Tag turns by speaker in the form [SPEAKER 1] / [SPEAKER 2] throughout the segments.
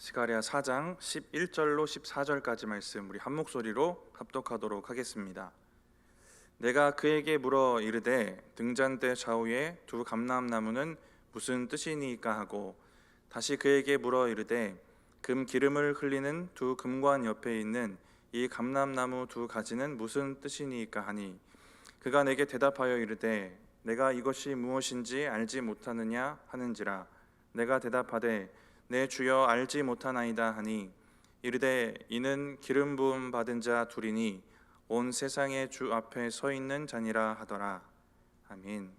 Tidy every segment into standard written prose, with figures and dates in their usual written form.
[SPEAKER 1] 스가랴 4장 11절로 14절까지 말씀 우리 한 목소리로 합독하도록 하겠습니다. 내가 그에게 물어 이르되 등잔대 좌우에 두 감람나무는 무슨 뜻이니까 하고 다시 그에게 물어 이르되 금 기름을 흘리는 두 금관 옆에 있는 이 감람나무 두 가지는 무슨 뜻이니까 하니 그가 내게 대답하여 이르되 내가 이것이 무엇인지 알지 못하느냐 하는지라. 내가 대답하되 내 주여 알지 못하나이다 하니 이르되 이는 기름 부음 받은 자 둘이니 온 세상의 주 앞에 서 있는 자니라 하더라. 아멘.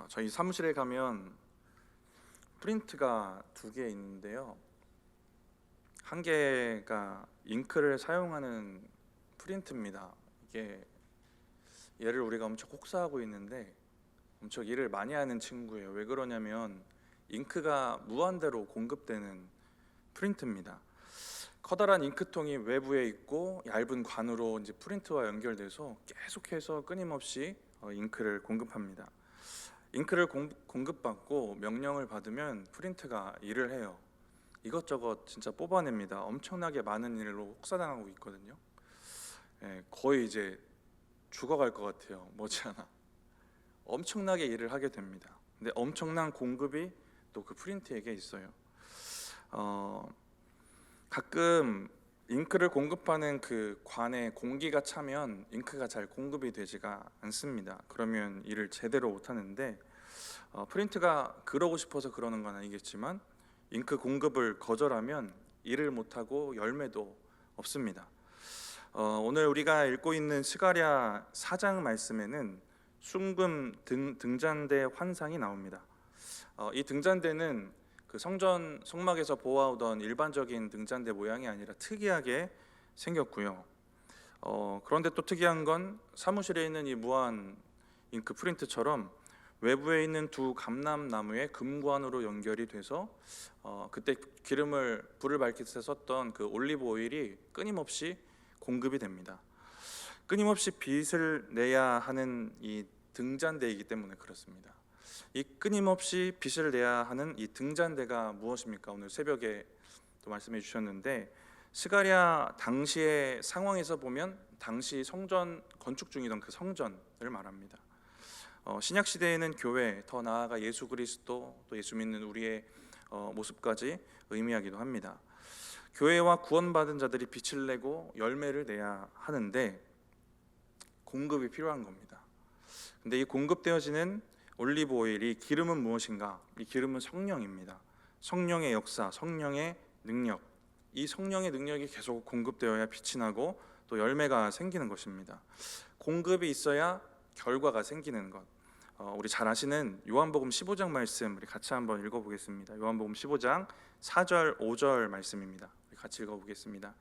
[SPEAKER 1] 저희 사무실에 가면 프린트가 두 개 있는데요. 한 개가 잉크를 사용하는 프린트입니다. 이게 얘를 우리가 엄청 혹사하고 있는데 엄청 일을 많이 하는 친구예요. 왜 그러냐면 잉크가 무한대로 공급되는 프린트입니다. 커다란 잉크통이 외부에 있고 얇은 관으로 이제 프린트와 연결돼서 계속해서 끊임없이 잉크를 공급합니다. 잉크를 공급받고 명령을 받으면 프린트가 일을 해요. 이것저것 진짜 뽑아냅니다. 엄청나게 많은 일로 혹사당하고 있거든요. 거의 이제 죽어갈 것 같아요. 머지않아 엄청나게 일을 하게 됩니다. 근데 엄청난 공급이 또 그 프린트에게 있어요. 가끔 잉크를 공급하는 그 관에 공기가 차면 잉크가 잘 공급이 되지가 않습니다. 그러면 일을 제대로 못하는데 프린트가 그러고 싶어서 그러는 건 아니겠지만 잉크 공급을 거절하면 일을 못하고 열매도 없습니다. 오늘 우리가 읽고 있는 스가랴 4장 말씀에는 순금 등잔대 환상이 나옵니다. 이 등잔대는 그 성전 성막에서 보아오던 일반적인 등잔대 모양이 아니라 특이하게 생겼고요. 그런데 또 특이한 건 사무실에 있는 이 무한 잉크 프린트처럼 외부에 있는 두 감람나무에 금관으로 연결이 돼서 그때 불을 밝힐 때 썼던 그 올리브 오일이 끊임없이 공급이 됩니다. 끊임없이 빛을 내야 하는 이 등잔대이기 때문에 그렇습니다. 이 끊임없이 빛을 내야 하는 이 등잔대가 무엇입니까? 오늘 새벽에 또 말씀해 주셨는데 스가랴 당시의 상황에서 보면 당시 성전 건축 중이던 그 성전을 말합니다. 신약 시대에는 교회, 더 나아가 예수 그리스도, 또 예수 믿는 우리의 모습까지 의미하기도 합니다. 교회와 구원받은 자들이 빛을 내고 열매를 내야 하는데 공급이 필요한 겁니다. 근데 이 공급되어지는 올리브 오일이 기름은 무엇인가? 이 기름은 성령입니다. 성령의 역사, 성령의 능력. 이 성령의 능력이 계속 공급되어야 빛이 나고 또 열매가 생기는 것입니다. 공급이 있어야 결과가 생기는 것. 우리 잘 아시는 요한복음 15장 말씀 우리 같이 한번 읽어보겠습니다. 요한복음 15장 4절 5절 말씀입니다. 우리 같이 읽어보겠습니다.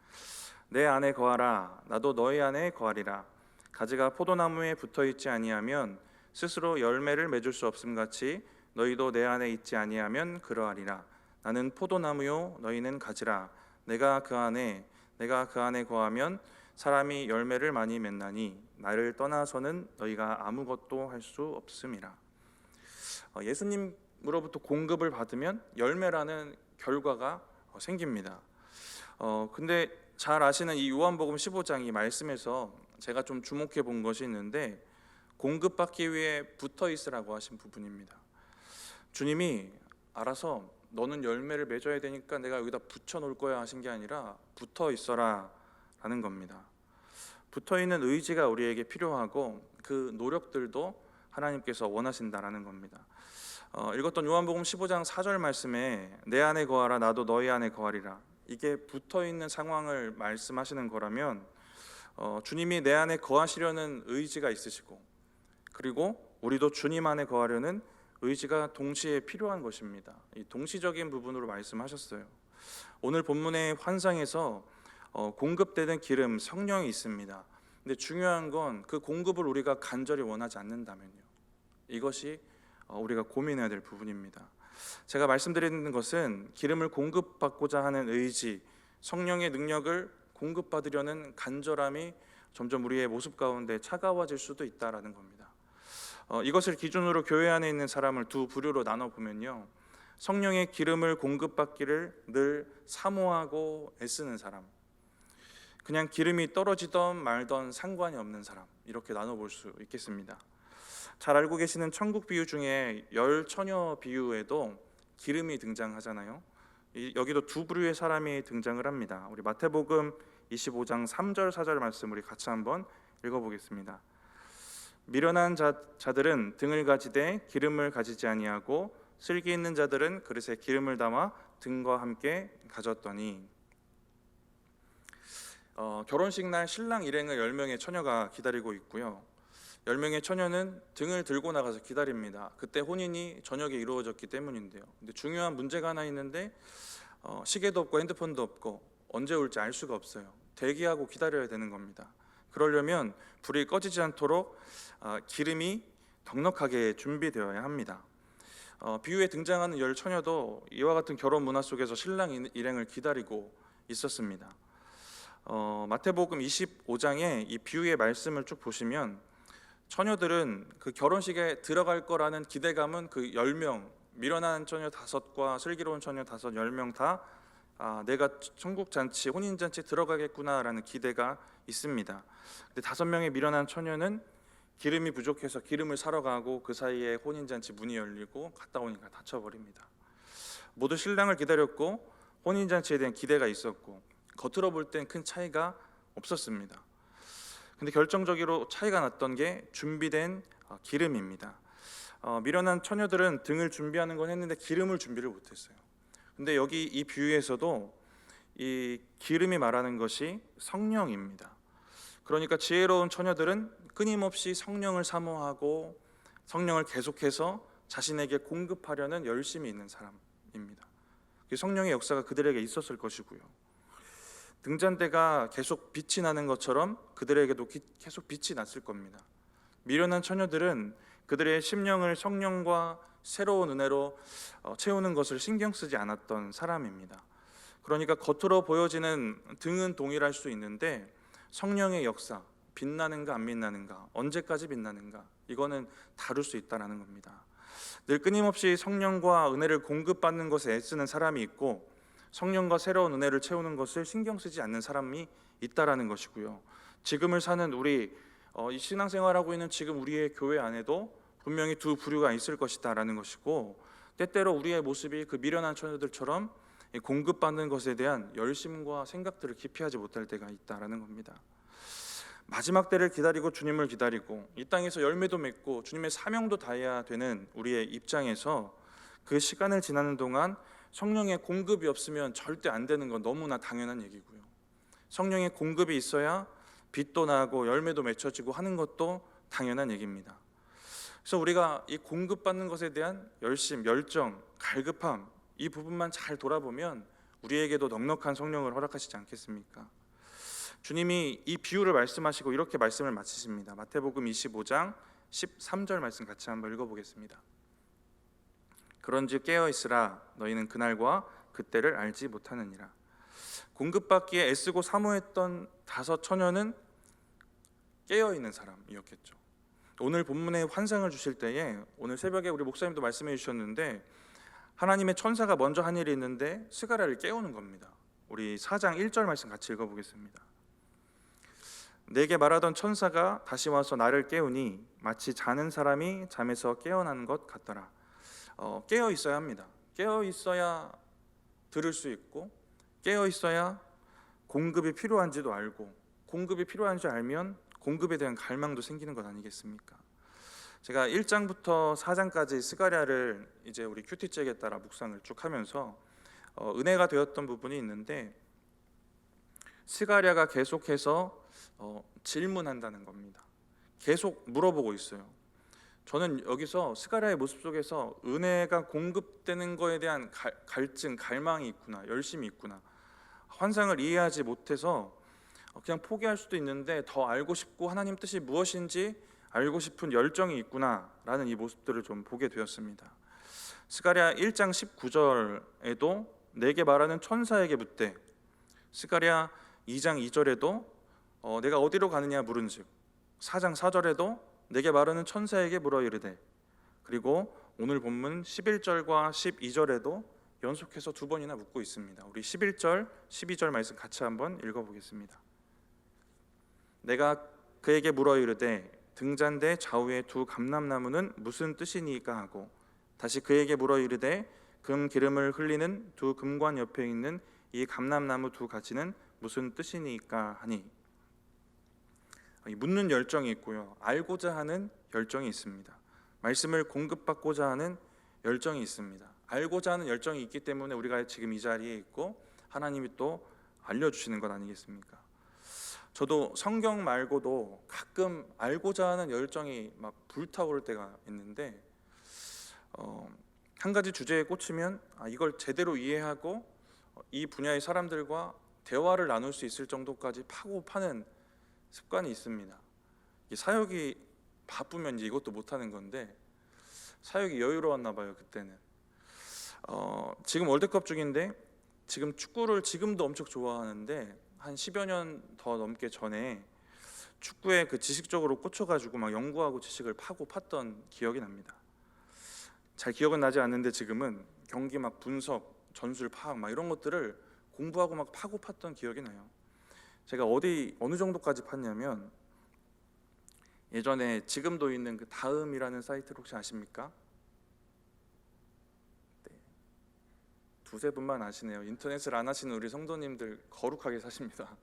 [SPEAKER 1] 내 안에 거하라 나도 너희 안에 거하리라. 가지가 포도나무에 붙어있지 아니하면 스스로 열매를 맺을 수 없음같이 너희도 내 안에 있지 아니하면 그러하리라. 나는 포도나무요 너희는 가지라. 내가 그 안에 거하면 사람이 열매를 많이 맺나니 나를 떠나서는 너희가 아무것도 할 수 없음이라. 예수님으로부터 공급을 받으면 열매라는 결과가 생깁니다. 근데 잘 아시는 이 요한복음 15장 이 말씀에서 제가 좀 주목해 본 것이 있는데 공급받기 위해 붙어 있으라고 하신 부분입니다. 주님이 알아서 너는 열매를 맺어야 되니까 내가 여기다 붙여 놓을 거야 하신 게 아니라 붙어 있어라 라는 겁니다. 붙어 있는 의지가 우리에게 필요하고 그 노력들도 하나님께서 원하신다라는 겁니다. 읽었던 요한복음 15장 4절 말씀에 내 안에 거하라 나도 너희 안에 거하리라. 이게 붙어 있는 상황을 말씀하시는 거라면 주님이 내 안에 거하시려는 의지가 있으시고 그리고 우리도 주님 안에 거하려는 의지가 동시에 필요한 것입니다. 이 동시적인 부분으로 말씀하셨어요. 오늘 본문의 환상에서 공급되는 기름 성령이 있습니다. 근데 중요한 건 그 공급을 우리가 간절히 원하지 않는다면요. 이것이 우리가 고민해야 될 부분입니다. 제가 말씀드리는 것은 기름을 공급받고자 하는 의지, 성령의 능력을 공급받으려는 간절함이 점점 우리의 모습 가운데 차가워질 수도 있다라는 겁니다. 이것을 기준으로 교회 안에 있는 사람을 두 부류로 나눠 보면요, 성령의 기름을 공급받기를 늘 사모하고 애쓰는 사람, 그냥 기름이 떨어지던 말던 상관이 없는 사람, 이렇게 나눠볼 수 있겠습니다. 잘 알고 계시는 천국 비유 중에 열 처녀 비유에도 기름이 등장하잖아요. 여기도 두 부류의 사람이 등장을 합니다. 우리 마태복음 25장 3절 4절 말씀 우리 같이 한번 읽어보겠습니다. 미련한 자들은 등을 가지되 기름을 가지지 아니하고 슬기 있는 자들은 그릇에 기름을 담아 등과 함께 가졌더니. 결혼식 날 신랑 일행을 10명의 처녀가 기다리고 있고요. 10명의 처녀는 등을 들고 나가서 기다립니다. 그때 혼인이 저녁에 이루어졌기 때문인데요. 근데 중요한 문제가 하나 있는데 시계도 없고 핸드폰도 없고 언제 올지 알 수가 없어요. 대기하고 기다려야 되는 겁니다. 그러려면 불이 꺼지지 않도록 기름이 넉넉하게 준비되어야 합니다. 비유에 등장하는 열 처녀도 이와 같은 결혼 문화 속에서 신랑 일행을 기다리고 있었습니다. 마태복음 25장에 이 비유의 말씀을 쭉 보시면 처녀들은 그 결혼식에 들어갈 거라는 기대감은 그 10명, 미련한 처녀 5과 슬기로운 처녀 5, 10명 다 내가 천국 잔치, 혼인 잔치 들어가겠구나라는 기대가 있습니다. 근데 5명의 미련한 처녀는 기름이 부족해서 기름을 사러 가고 그 사이에 혼인 잔치 문이 열리고 갔다 오니까 다쳐버립니다. 모두 신랑을 기다렸고 혼인 잔치에 대한 기대가 있었고 겉으로 볼 땐 큰 차이가 없었습니다. 근데 결정적으로 차이가 났던 게 준비된 기름입니다. 미련한 처녀들은 등을 준비하는 건 했는데 기름을 준비를 못했어요. 근데 여기 이 비유에서도 이 기름이 말하는 것이 성령입니다. 그러니까 지혜로운 처녀들은 끊임없이 성령을 사모하고 성령을 계속해서 자신에게 공급하려는 열심이 있는 사람입니다. 성령의 역사가 그들에게 있었을 것이고요. 등잔대가 계속 빛이 나는 것처럼 그들에게도 계속 빛이 났을 겁니다. 미련한 처녀들은 그들의 심령을 성령과 새로운 은혜로 채우는 것을 신경 쓰지 않았던 사람입니다. 그러니까 겉으로 보여지는 등은 동일할 수 있는데 성령의 역사, 빛나는가 안 빛나는가, 언제까지 빛나는가, 이거는 다룰 수 있다는 겁니다. 늘 끊임없이 성령과 은혜를 공급받는 것에 애쓰는 사람이 있고 성령과 새로운 은혜를 채우는 것을 신경 쓰지 않는 사람이 있다라는 것이고요. 지금을 사는 우리 이 신앙생활하고 있는 지금 우리의 교회 안에도 분명히 두 부류가 있을 것이다라는 것이고, 때때로 우리의 모습이 그 미련한 처녀들처럼 공급받는 것에 대한 열심과 생각들을 기피하지 못할 때가 있다라는 겁니다. 마지막 때를 기다리고 주님을 기다리고 이 땅에서 열매도 맺고 주님의 사명도 다해야 되는 우리의 입장에서 그 시간을 지나는 동안 성령의 공급이 없으면 절대 안 되는 건 너무나 당연한 얘기고요. 성령의 공급이 있어야 빛도 나고 열매도 맺혀지고 하는 것도 당연한 얘기입니다. 그래서 우리가 이 공급받는 것에 대한 열심, 열정, 갈급함, 이 부분만 잘 돌아보면 우리에게도 넉넉한 성령을 허락하시지 않겠습니까? 주님이 이 비유를 말씀하시고 이렇게 말씀을 마치십니다. 마태복음 25장 13절 말씀 같이 한번 읽어보겠습니다. 그런즉 깨어있으라, 너희는 그날과 그때를 알지 못하느니라. 공급받기에 애쓰고 사모했던 5 처녀는 깨어있는 사람이었겠죠. 오늘 본문의 환상을 주실 때에 오늘 새벽에 우리 목사님도 말씀해 주셨는데 하나님의 천사가 먼저 한 일이 있는데 스가랴를 깨우는 겁니다. 우리 4장 1절 말씀 같이 읽어보겠습니다. 내게 말하던 천사가 다시 와서 나를 깨우니 마치 자는 사람이 잠에서 깨어나는 것 같더라. 깨어 있어야 합니다. 깨어 있어야 들을 수 있고 깨어 있어야 공급이 필요한지도 알고, 공급이 필요한 줄 알면 공급에 대한 갈망도 생기는 것 아니겠습니까? 제가 1장부터 4장까지 스가랴를 이제 우리 큐티책에 따라 묵상을 쭉 하면서 은혜가 되었던 부분이 있는데, 스가랴가 계속해서 질문한다는 겁니다. 계속 물어보고 있어요. 저는 여기서 스가랴의 모습 속에서 은혜가 공급되는 거에 대한 갈증, 갈망이 있구나, 열심이 있구나, 환상을 이해하지 못해서 그냥 포기할 수도 있는데 더 알고 싶고 하나님 뜻이 무엇인지 알고 싶은 열정이 있구나라는 이 모습들을 좀 보게 되었습니다. 스가랴 1장 19절에도 내게 말하는 천사에게 묻되, 스가랴 2장 2절에도 내가 어디로 가느냐 물은즉, 4장 4절에도 내게 말하는 천사에게 물어 이르되, 그리고 오늘 본문 11절과 12절에도 연속해서 두 번이나 묻고 있습니다. 우리 11절, 12절 말씀 같이 한번 읽어보겠습니다. 내가 그에게 물어 이르되 등잔대 좌우의 두 감람나무는 무슨 뜻이니까 하고 다시 그에게 물어 이르되 금 기름을 흘리는 두 금관 옆에 있는 이 감람나무 두 가지는 무슨 뜻이니까 하니, 묻는 열정이 있고요, 알고자 하는 열정이 있습니다. 말씀을 공급받고자 하는 열정이 있습니다. 알고자 하는 열정이 있기 때문에 우리가 지금 이 자리에 있고 하나님이 또 알려주시는 것 아니겠습니까? 저도 성경 말고도 가끔 알고자 하는 열정이 막 불타오를 때가 있는데, 한 가지 주제에 꽂히면 이걸 제대로 이해하고 이 분야의 사람들과 대화를 나눌 수 있을 정도까지 파고 파는 습관이 있습니다. 사역이 바쁘면 이제 이것도 못하는 건데 사역이 여유로웠나 봐요 그때는. 지금 월드컵 중인데 지금 축구를 지금도 엄청 좋아하는데 한 10여 년 더 넘게 전에 축구에 그 지식적으로 꽂혀가지고 막 연구하고 지식을 파고 팠던 기억이 납니다. 잘 기억은 나지 않는데 지금은 경기 막 분석, 전술 파악 막 이런 것들을 공부하고 막 파고 팠던 기억이 나요. 제가 어느 정도까지 팠냐면, 예전에 지금도 있는 그 다음이라는 사이트를 혹시 아십니까? 네. 두세 분만 아시네요. 인터넷을 안 하시는 우리 성도님들 거룩하게 사십니다.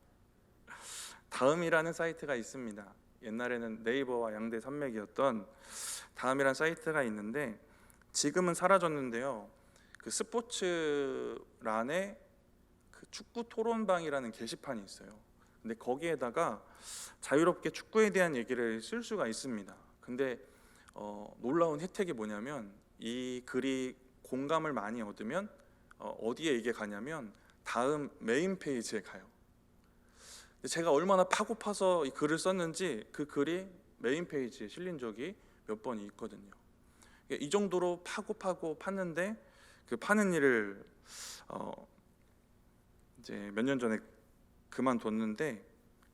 [SPEAKER 1] 다음이라는 사이트가 있습니다. 옛날에는 네이버와 양대 산맥이었던 다음이라는 사이트가 있는데 지금은 사라졌는데요. 그 스포츠란에 그 축구 토론방이라는 게시판이 있어요. 근데 거기에다가 자유롭게 축구에 대한 얘기를 쓸 수가 있습니다. 근데 놀라운 혜택이 뭐냐면 이 글이 공감을 많이 얻으면 어디에 이게 가냐면 다음 메인 페이지에 가요. 제가 얼마나 파고 파서 이 글을 썼는지 그 글이 메인 페이지에 실린 적이 몇 번이 있거든요. 이 정도로 파고 팠는데 그 파는 일을 이제 몇 년 전에 그만뒀는데,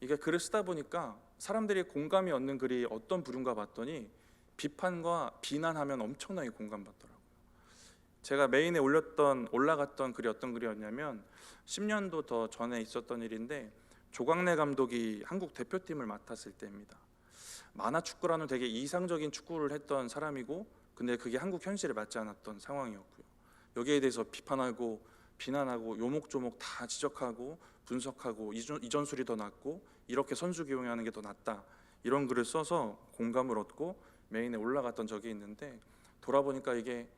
[SPEAKER 1] 이게 글을 쓰다 보니까 사람들이 공감이 얻는 글이 어떤 부류인가 봤더니 비판과 비난하면 엄청나게 공감받더라고요. 제가 메인에 올라갔던 글이 어떤 글이었냐면 10년도 더 전에 있었던 일인데 조광래 감독이 한국 대표팀을 맡았을 때입니다. 만화축구라는 되게 이상적인 축구를 했던 사람이고, 근데 그게 한국 현실에 맞지 않았던 상황이었고요. 여기에 대해서 비판하고 비난하고 요목조목 다 지적하고 분석하고 이 전술이 더 낫고 이렇게 선수 기용하는 게 더 낫다, 이런 글을 써서 공감을 얻고 메인에 올라갔던 적이 있는데, 돌아보니까 이게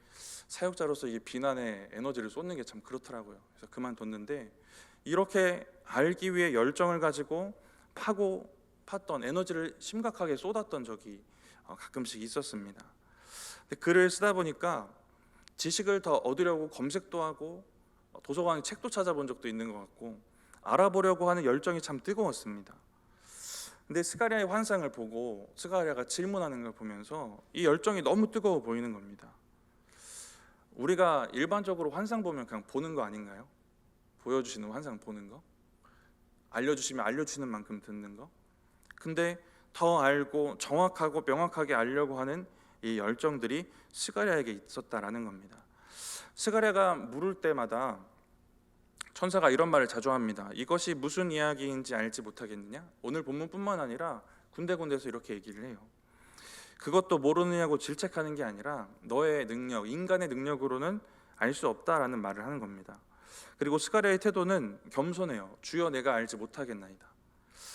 [SPEAKER 1] 사역자로서 이게 비난에 에너지를 쏟는 게 참 그렇더라고요. 그래서 그만뒀는데, 이렇게 알기 위해 열정을 가지고 파고 팠던 에너지를 심각하게 쏟았던 적이 가끔씩 있었습니다. 근데 글을 쓰다 보니까 지식을 더 얻으려고 검색도 하고 도서관에 책도 찾아본 적도 있는 것 같고 알아보려고 하는 열정이 참 뜨거웠습니다. 근데 스가랴의 환상을 보고 스가랴가 질문하는 걸 보면서 이 열정이 너무 뜨거워 보이는 겁니다. 우리가 일반적으로 환상 보면 그냥 보는 거 아닌가요? 보여주시는 환상 보는 거, 알려주시면 알려주시는 만큼 듣는 거. 근데 더 알고 정확하고 명확하게 알려고 하는 이 열정들이 스가랴에게 있었다라는 겁니다. 스가랴가 물을 때마다 천사가 이런 말을 자주 합니다. 이것이 무슨 이야기인지 알지 못하겠느냐? 오늘 본문뿐만 아니라 군데군데서 이렇게 얘기를 해요. 그것도 모르느냐고 질책하는 게 아니라 너의 능력, 인간의 능력으로는 알 수 없다라는 말을 하는 겁니다. 그리고 스가랴의 태도는 겸손해요. 주여 내가 알지 못하겠나이다.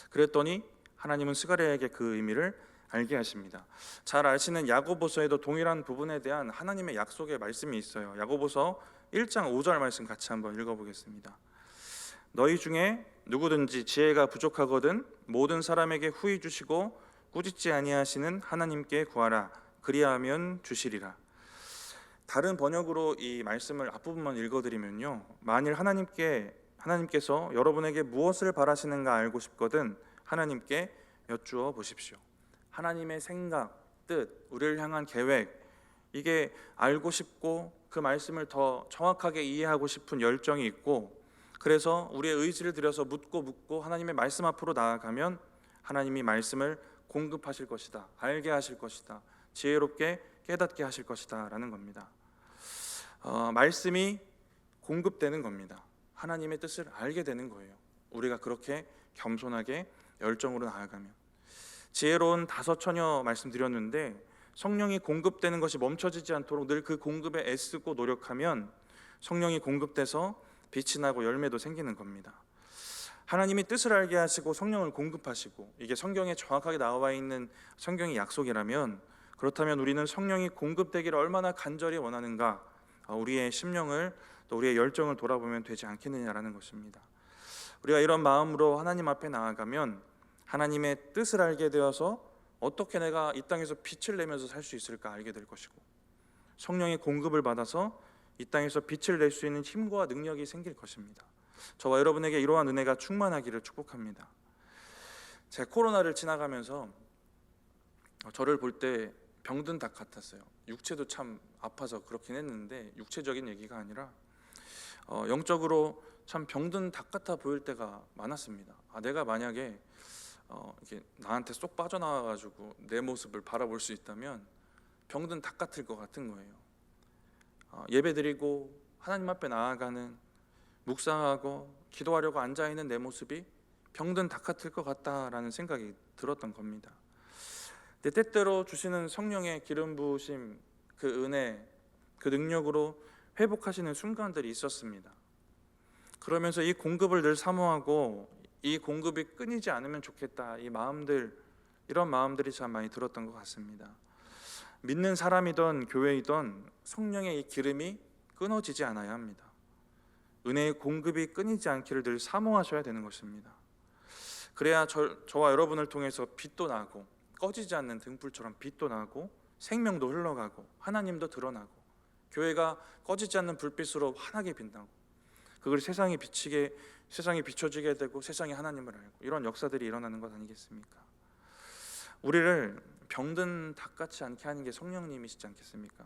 [SPEAKER 1] 그랬더니 하나님은 스가랴에게 그 의미를 알게 하십니다. 잘 아시는 야고보서에도 동일한 부분에 대한 하나님의 약속의 말씀이 있어요. 야고보서 1장 5절 말씀 같이 한번 읽어보겠습니다. 너희 중에 누구든지 지혜가 부족하거든 모든 사람에게 후히 주시고 꾸짖지 아니하시는 하나님께 구하라. 그리하면 주시리라. 다른 번역으로 이 말씀을 앞부분만 읽어드리면요, 만일 하나님께서 여러분에게 무엇을 바라시는가 알고 싶거든 하나님께 여쭈어 보십시오. 하나님의 생각, 뜻, 우리를 향한 계획, 이게 알고 싶고 그 말씀을 더 정확하게 이해하고 싶은 열정이 있고, 그래서 우리의 의지를 들여서 묻고 하나님의 말씀 앞으로 나아가면 하나님이 말씀을 공급하실 것이다, 알게 하실 것이다, 지혜롭게 깨닫게 하실 것이다라는 겁니다. 말씀이 공급되는 겁니다. 하나님의 뜻을 알게 되는 거예요. 우리가 그렇게 겸손하게 열정으로 나아가면. 지혜로운 다섯 처녀 말씀드렸는데, 성령이 공급되는 것이 멈춰지지 않도록 늘 그 공급에 애쓰고 노력하면 성령이 공급돼서 빛이 나고 열매도 생기는 겁니다. 하나님이 뜻을 알게 하시고 성령을 공급하시고, 이게 성경에 정확하게 나와 있는 성경의 약속이라면, 그렇다면 우리는 성령이 공급되기를 얼마나 간절히 원하는가, 우리의 심령을 또 우리의 열정을 돌아보면 되지 않겠느냐라는 것입니다. 우리가 이런 마음으로 하나님 앞에 나아가면 하나님의 뜻을 알게 되어서 어떻게 내가 이 땅에서 빛을 내면서 살 수 있을까 알게 될 것이고, 성령의 공급을 받아서 이 땅에서 빛을 낼 수 있는 힘과 능력이 생길 것입니다. 저와 여러분에게 이러한 은혜가 충만하기를 축복합니다. 제가 코로나를 지나가면서 저를 볼 때 병든 닭 같았어요. 육체도 참 아파서 그렇긴 했는데, 육체적인 얘기가 아니라 영적으로 참 병든 닭 같아 보일 때가 많았습니다. 내가 만약에 이렇게 나한테 쏙 빠져나와가지고 내 모습을 바라볼 수 있다면 병든 닭 같을 것 같은 거예요. 예배드리고 하나님 앞에 나아가는, 묵상하고 기도하려고 앉아있는 내 모습이 병든 닭 같을 것 같다라는 생각이 들었던 겁니다. 근데 때때로 주시는 성령의 기름 부으심, 그 은혜, 그 능력으로 회복하시는 순간들이 있었습니다. 그러면서 이 공급을 늘 사모하고 이 공급이 끊이지 않으면 좋겠다, 이 마음들, 이런 마음들이 참 많이 들었던 것 같습니다. 믿는 사람이든 교회이든 성령의 이 기름이 끊어지지 않아야 합니다. 은혜의 공급이 끊이지 않기를 늘 사모하셔야 되는 것입니다. 그래야 저와 여러분을 통해서 빛도 나고, 꺼지지 않는 등불처럼 빛도 나고, 생명도 흘러가고, 하나님도 드러나고, 교회가 꺼지지 않는 불빛으로 환하게 빛나고, 그걸 세상에 비춰지게 되고 세상이 하나님을 알고, 이런 역사들이 일어나는 것 아니겠습니까? 우리를 병든 닭같이 않게 하는 게 성령님이시지 않겠습니까?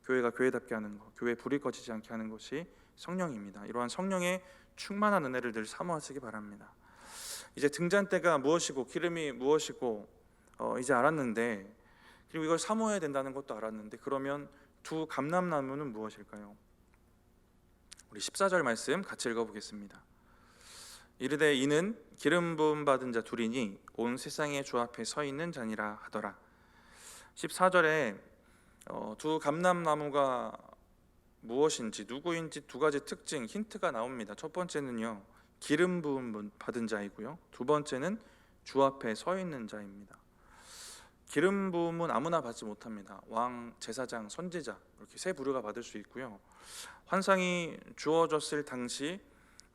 [SPEAKER 1] 교회가 교회답게 하는 것, 교회 불이 꺼지지 않게 하는 것이 성령입니다. 이러한 성령의 충만한 은혜를 늘 사모하시기 바랍니다. 이제 등잔대가 무엇이고 기름이 무엇이고 이제 알았는데, 그리고 이걸 사모해야 된다는 것도 알았는데, 그러면 두 감람나무는 무엇일까요? 우리 14절 말씀 같이 읽어보겠습니다. 이르되 이는 기름 부음 받은 자 둘이니 온 세상의 주 앞에 서 있는 자니라 하더라. 14절에 두 감람나무가 무엇인지, 누구인지 두 가지 특징, 힌트가 나옵니다. 첫 번째는요, 기름 부음 받은 자이고요, 두 번째는 주 앞에 서 있는 자입니다. 기름 부음은 아무나 받지 못합니다. 왕, 제사장, 선지자, 이렇게 세 부류가 받을 수 있고요. 환상이 주어졌을 당시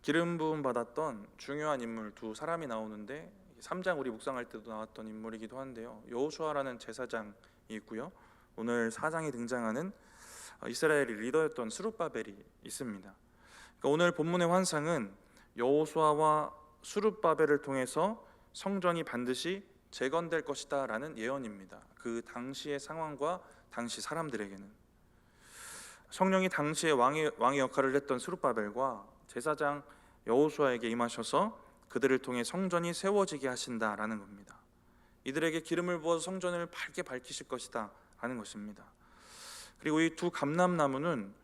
[SPEAKER 1] 기름 부음 받았던 중요한 인물 두 사람이 나오는데, 3장 우리 묵상할 때도 나왔던 인물이기도 한데요, 여호수아라는 제사장이 있고요, 오늘 4장에 등장하는 이스라엘의 리더였던 스룹바벨이 있습니다. 그러니까 오늘 본문의 환상은 여호수아와 스룹바벨을 통해서 성전이 반드시 재건될 것이다 라는 예언입니다. 그 당시의 상황과 당시 사람들에게는 성령이 당시에 왕의 역할을 했던 스룹바벨과 제사장 여호수아에게 임하셔서 그들을 통해 성전이 세워지게 하신다라는 겁니다. 이들에게 기름을 부어서 성전을 밝게 밝히실 것이다 라는 것입니다. 그리고 이 두 감람나무는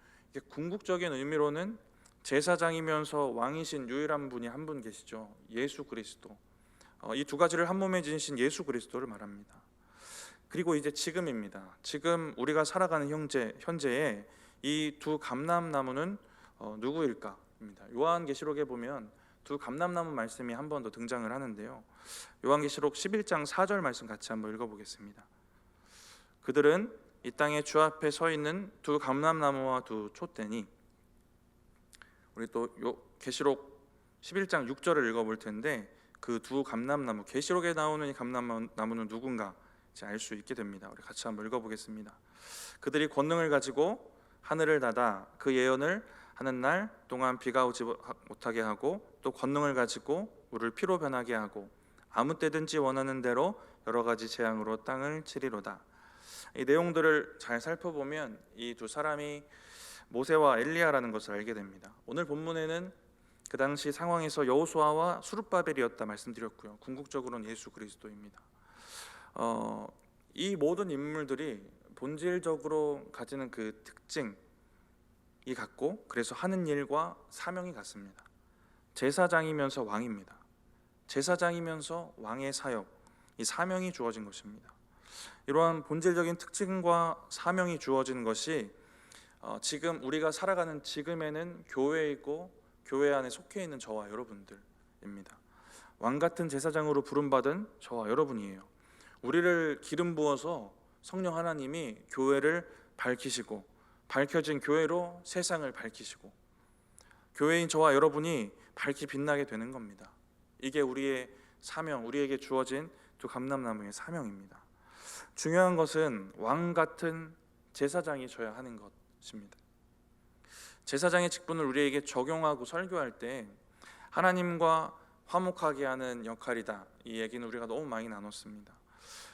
[SPEAKER 1] 궁극적인 의미로는 제사장이면서 왕이신 유일한 분이 한 분 계시죠. 예수 그리스도. 이 두 가지를 한 몸에 지니신 예수 그리스도를 말합니다. 그리고 이제 지금입니다. 지금 우리가 살아가는 현재에 이 두 감람나무는 누구일까입니다. 요한계시록에 보면 두 감람나무 말씀이 한 번 더 등장을 하는데요, 요한계시록 11장 4절 말씀 같이 한번 읽어보겠습니다. 그들은 이 땅에 주 앞에 서 있는 두 감람나무와 두 촛대니, 우리 또 계시록 11장 6절을 읽어볼 텐데, 그 두 감람나무, 계시록에 나오는 이 감람나무는 누군가 알 수 있게 됩니다. 우리 같이 한번 읽어보겠습니다. 그들이 권능을 가지고 하늘을 닫아 그 예언을 하는 날 동안 비가 오지 못하게 하고, 또 권능을 가지고 물을 피로 변하게 하고, 아무 때든지 원하는 대로 여러 가지 재앙으로 땅을 치리로다. 이 내용들을 잘 살펴보면 이 두 사람이 모세와 엘리야라는 것을 알게 됩니다. 오늘 본문에는 그 당시 상황에서 여호수아와 스룹바벨이었다 말씀드렸고요, 궁극적으로는 예수 그리스도입니다. 이 모든 인물들이 본질적으로 가지는 그 특징이 같고, 그래서 하는 일과 사명이 같습니다. 제사장이면서 왕입니다. 제사장이면서 왕의 사역, 이 사명이 주어진 것입니다. 이러한 본질적인 특징과 사명이 주어진 것이 지금 우리가 살아가는 지금에는 교회에 있고 교회 안에 속해 있는 저와 여러분들입니다. 왕 같은 제사장으로 부름받은 저와 여러분이에요. 우리를 기름 부어서 성령 하나님이 교회를 밝히시고, 밝혀진 교회로 세상을 밝히시고, 교회인 저와 여러분이 밝히 빛나게 되는 겁니다. 이게 우리의 사명, 우리에게 주어진 두 감람나무의 사명입니다. 중요한 것은 왕 같은 제사장이 져야 하는 것입니다. 제사장의 직분을 우리에게 적용하고 설교할 때 하나님과 화목하게 하는 역할이다, 이 얘기는 우리가 너무 많이 나눴습니다.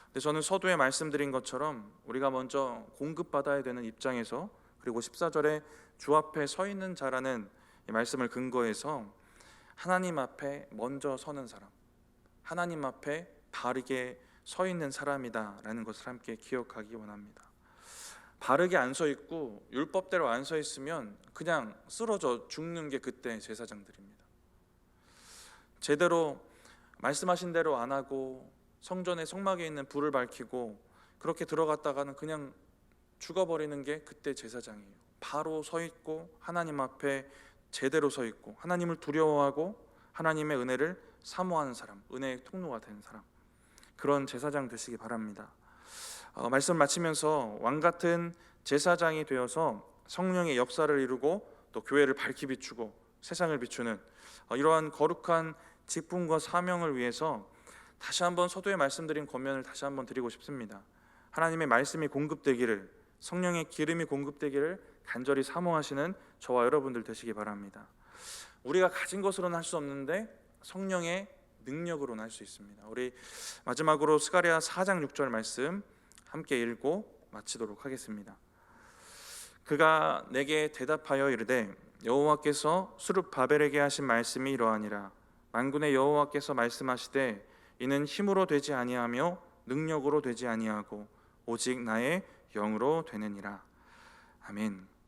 [SPEAKER 1] 근데 저는 서두에 말씀드린 것처럼 우리가 먼저 공급받아야 되는 입장에서, 그리고 14절에 주 앞에 서 있는 자라는 이 말씀을 근거해서 하나님 앞에 먼저 서는 사람, 하나님 앞에 바르게 서 있는 사람이다라는 것을 함께 기억하기 원합니다. 바르게 안 서 있고 율법대로 안 서 있으면 그냥 쓰러져 죽는 게 그때 제사장들입니다. 제대로 말씀하신 대로 안 하고 성전의 성막에 있는 불을 밝히고 그렇게 들어갔다가는 그냥 죽어버리는 게 그때 제사장이에요. 바로 서 있고 하나님 앞에 제대로 서 있고 하나님을 두려워하고 하나님의 은혜를 사모하는 사람, 은혜의 통로가 되는 사람, 그런 제사장 되시기 바랍니다. 말씀 마치면서 왕 같은 제사장이 되어서 성령의 역사를 이루고 또 교회를 밝히 비추고 세상을 비추는 이러한 거룩한 직분과 사명을 위해서 다시 한번 서두에 말씀드린 권면을 다시 한번 드리고 싶습니다. 하나님의 말씀이 공급되기를, 성령의 기름이 공급되기를 간절히 사모하시는 저와 여러분들 되시기 바랍니다. 우리가 가진 것으로는 할 수 없는데 성령의 능력으로는 할 수 있습니다. 우리 마지막으로 스가랴 4장 6절 말씀 함께 읽고 마치도록 하겠습니다. 그가 내게 대답하여 이르되 여호와께서 스룹바벨에게 하신 말씀이 이러하니라. 만군의 여호와께서 말씀하시되 이는 힘으로 되지 아니하며 능력으로 되지 아니하고 오직 나의 영으로 되느니라. 아멘.